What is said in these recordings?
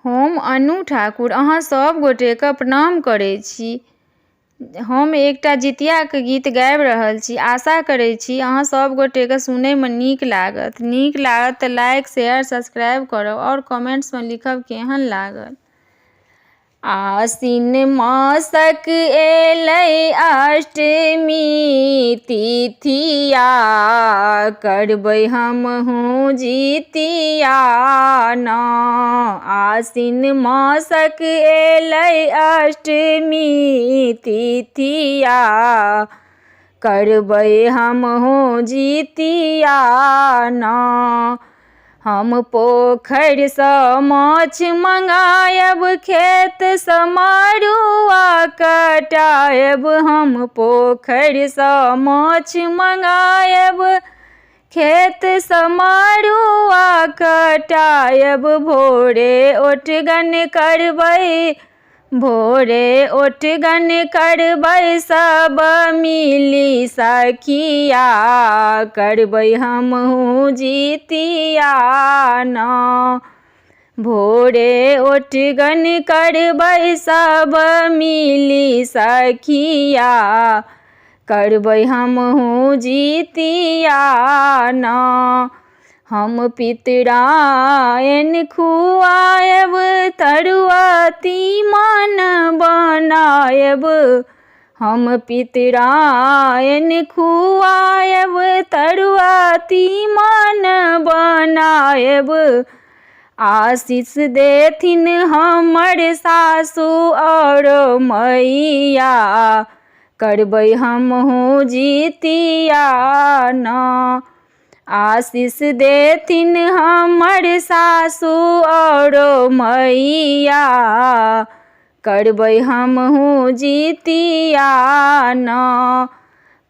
हम अनु ठाकुर अहाँ सब गोटेके प्रणाम करै छी। हम एकटा जितियाके गीत गाबि रहल छी। आशा करै छी अहाँ सब गोटेके सुनैमे नीक लागत। नीक लागत तऽ लाइक शेयर सब्सक्राइब करब आओर कमेंट्समे लिखब केहन लागल। आसिन मासक एलै अष्टमी तिथिया, करबै हमहूँ जितिया ना। आसिन मासक एलै अष्टमी तिथिया, करबै हमहूँ जितिया ना। हम पोखरिसँ माछ मंगायब, खेतसँ मड़ुआ कटायब। हम पोखरिसँ माछ मंगायब, खेतसँ मड़ुआ कटायब। भोरे ओठगन करबै, भोरे ओठगन करबै सब मिली सखिया, करबै हमहूँ जितिया ना। भोरे ओठगन करबै सब मिली सखिया, करबै हमहूँ जितिया ना। हम पितराइन खुआयब, तरुआ तीमन बनायब। हम पितराइन खुआयब, तरुआ तीमन बनायब। आशीष देथिन हमर सासु आओर मैया, करबै हमहूँ जितिया ना। आशीष देथिन हमर सासु आओर मैया, करबै हमहूँ जितिया ना।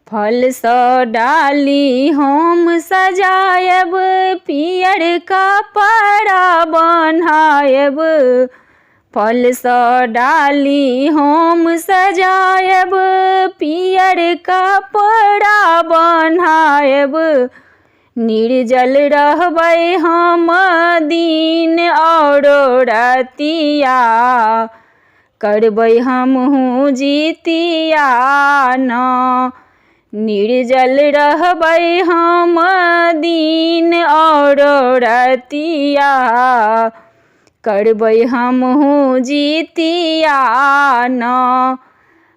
फलसँ डाली हम सजायब, पियर कपड़ा बन्हायब। फलसँ डाली हम सजायब, पियर कपड़ा बन्हायब। निर्जल रहबै हम दिन आओर रतिया, करबै हमहूँ जितिया ना। निर्जल रहबै हम दिन आओर रतिया, करबै हमहूँ जितिया ना।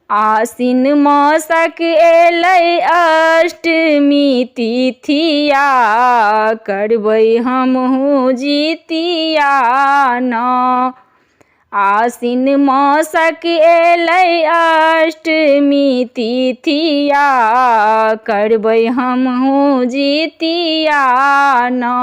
आसिन मासक एलै अष्टमी तिथिया, करबै हमहूँ जितिया ना। आसिन मासक एलै अष्टमी तिथिया, करबै हमहूँ जितिया ना।